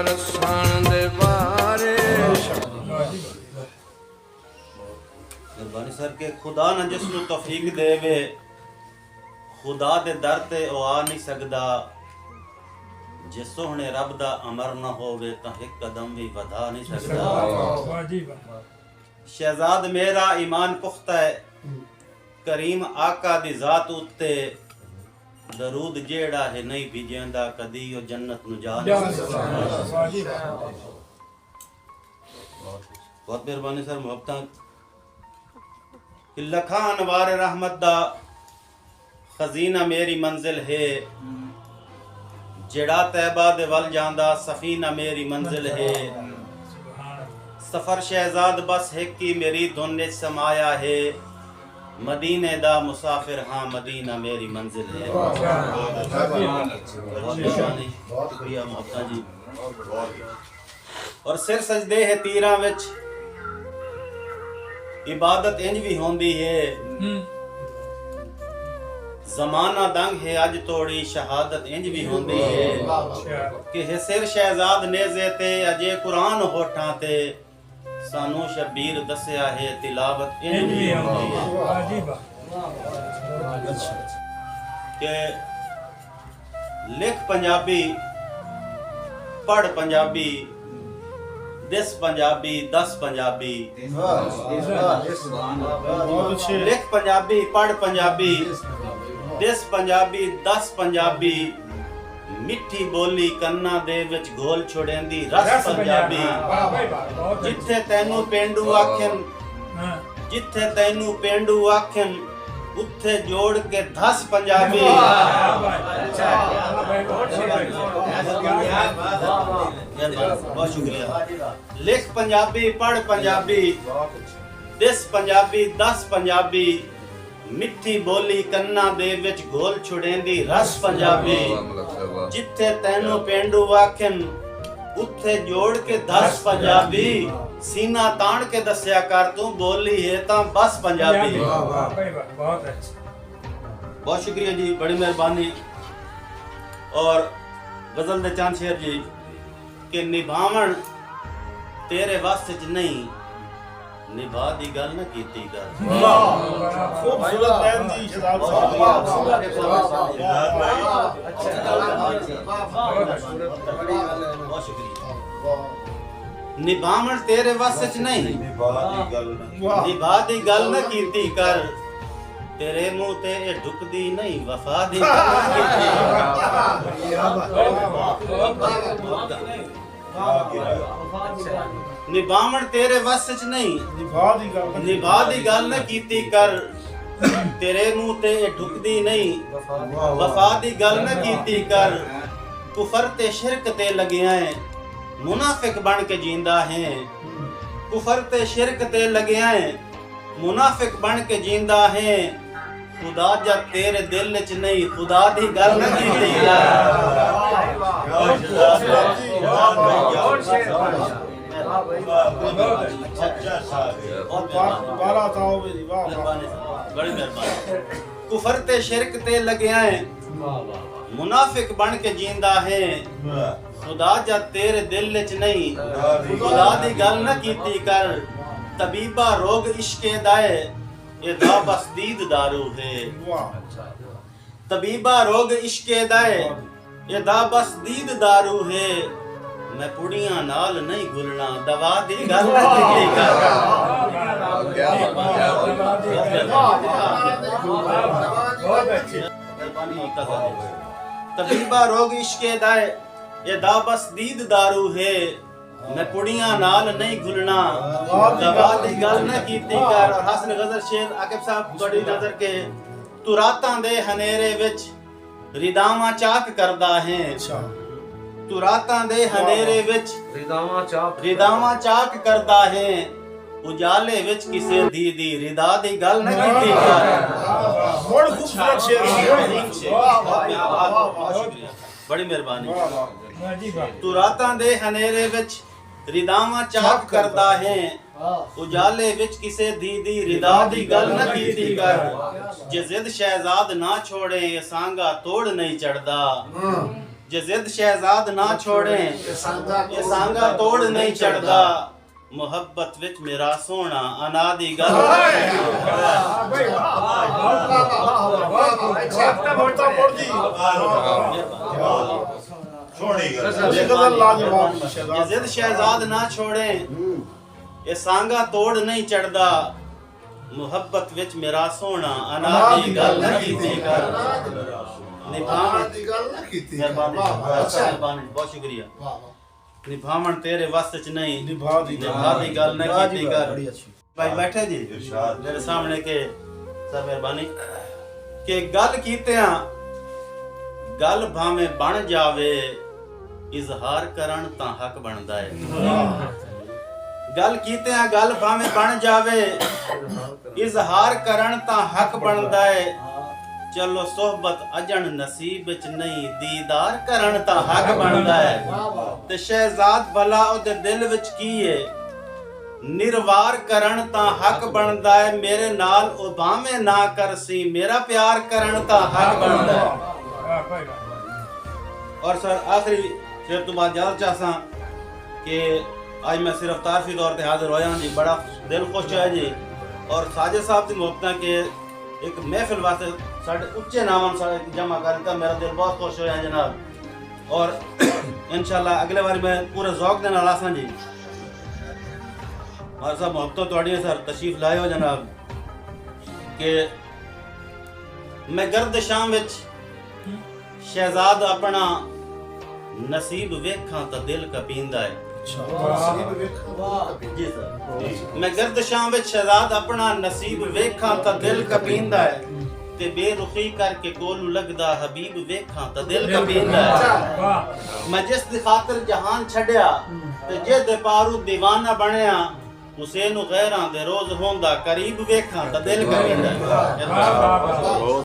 ਰਸਾਨ ਦੇ ਬਾਰੇ मेहरबानी सर के खुदा न जिसनू तौफीक देवे खुदा दे दर ते ओ आ नहीं सकदा जे सोहणे रब दा अमर न होवे तां एक कदम भी वधा नहीं सकदा। शहजाद मेरा ईमान पुख्ता है करीम आका दी जात उत्ते दरूद जेड़ा है नहीं भिजेंदा कदी ओ जन्नत नु जा नहीं सकदा। बहुत मेहरबानी सर मुहब्बतां कि लखा अनवार रहमत दा खजीना मेरी मंजिल है जेड़ा तैबा दे वल जांदा सफीना मेरी मंजिल है सफर शहजाद बस है कि मेरी धुन विच समाया है मदीने दा मुसाफिर हाँ मदीना मेरी मंजिल है। शुक्रिया मोहब्बता जी। और सिर सजदे है तीरां विच इबादत इंज भी होंदी है जमाना दंग है अज तोड़ी शहादत इंज भी होंदी है कि सिर शहजाद नेज़े ते अजे कुरान होठां ते सानू शबीर दस्या है तिलावत इंज भी होंदी है कि लिख पंजाबी पढ़ पंजाबी दिस पंजाबी दस पंजाबी लिख पंजाबी पढ़ पंजाबी दिस पंजाबी दस पंजाबी मिठी बोली कन्ना दे विच घोल छोड़ेंदी रस पंजाबी जिथे तैनू पेंडू आखन जिथे तैनू पेंडू आखन उत्थे जोड़ के 10 पंजाबी। बहुत शुक्रिया। लिख पंजाबी पढ़ पंजाबी दिस पंजाबी 10 पंजाबी मिठी बोली कन्ना दे विच घोल छुड़ेंदी रस पंजाबी जिथे तैनू पेंडू आखन उत्थे जोड़ के 10 पंजाबी सीना तान के दस्या कर तू बोली है ता बस पंजाबी। बहुत शुक्रिया जी बड़ी मेहरबानी। और गजल दे चांद शेर जी कि निभावण तेरे वास्ते च नहीं निभा दी गल न कीती कर। खूबसूरत लाइन जी शहजाद बहुत शुक्रिया। निभावण तेरे वास्ते च नहीं निभा दी गल न कीती कर तेरे मुंह ते ए ढुकदी नहीं वफा दी निभावण तेरे वास्ते च नहीं निभा दी गल न कीती कर तेरे मुंह ते ए ढुकदी नहीं वफा दी गल न कीती कर कुफर ते शिरक ते लगिया है मुनाफिक बन के जींदा है कुफर ते शिरक ते लगिया है मुनाफिक बन के जींदा है खुदा जब तेरे दिल च नहीं खुदा दी गल न कीती कुफर ते शिरक ते लगिया है मुनाफिक बन के जींदा है खुदा जब तेरे दिल च नहीं खुदा दी गल न कीती कर तबीबा रोग इश्के दाए एदा बस दीद दारू है तबीबा रोग इश्के दाए एदा बस दीद दारू है मैं पुड़ियां नाल नहीं घुलना दवा दी गल न कीती कर। तबीबा रोग इश्के दाए एदा बस दीद दारू है मैं पुड़ियां नाल नहीं घुलना दवा दी गल न कीती कर। और हसन गजल शेर आकिब साहब बड़ी नजर के तू रातां दे हनेरे विच रिदावां चाक करदा है तू रातां दे हनेरे विच रिदावां चाक करदा है उजाले विच किसे दी रिदा दी गल न कीती कर। बड़ी मेहरबानी। तू रातां दे हनेरे विच रिदावां चाक करदा है उजाले विच किसे दी रिदा दी गल न कीती कर। जे जिद शहजाद ना छोड़े सांगा तोड़ नहीं चढ़दा जे जिद शहजाद ना छोड़े ये सांगा तोड़ नहीं चढ़दा मुहब्बत विच मेरा सोना अनादि गल ये गजल लाजवाब ये जिद शहजाद ना छोड़े ये सांगा तोड़ नहीं चढ़दा मुहब्बत विच मेरा सोना अनादि गल नहीं कीती कर निभावण मेहरबानी बहुत शुक्रिया निभावण तेरे वास्ते च नहीं निभा दी गल नहीं कीती कर बड़ी अच्छी भाई बैठे जी मेरे सामने के सब मेहरबानी के गल कीतियां गल भाਵੇਂ बन जावे इजहार करन तां हक बनदा है गल कीतियां गल भाਵੇਂ बन जावे इजहार करन तां हक बनदा है चलो सोहबत अजन नसीब विच नहीं दीदार करन तां हक बनदा है ते शहजाद भला ओदे दिल विच की है निर्वार करन तां हक बनदा है मेरे नाल ओ भाਵੇਂ ना करसी मेरा प्यार करन तां हक बनदा है और सर आखिरी फिर तो बात ज्यादा चाहसा कि आज मैं सिर्फ तारफी तौर पे हाजिर होया जी बड़ा दिल खुश है जी और साजिद साहब की मोहब्बत के एक महफिल वास्ते साढ़े उच्चे नामन साढ़े जमा करता मेरा दिल बहुत खुश होया जनाब और इंशाल्लाह अगले बार मैं पूरे ज़ौक दे नाल आसां जी और सब मोहब्बत तोड़ी सर तशरीफ लाए हो जनाब कि मैं गर्द शाम विच शहजाद अपना नसीब वेखां तां दिल कपींदा है जी सर मैं गर्द शाम विच शहजाद अपना नसीब वेखां तां दिल कपींदा है ते बेरुखी करके कोलू लगदा हबीब वेखां तां दिल कपींदा है मैं जिस दी खातिर जहान छड्या ते जे दे पारू दीवाना बनया हुसैन गैरां दे रोज होंदा करीब वेखां तां दिल कपींदा है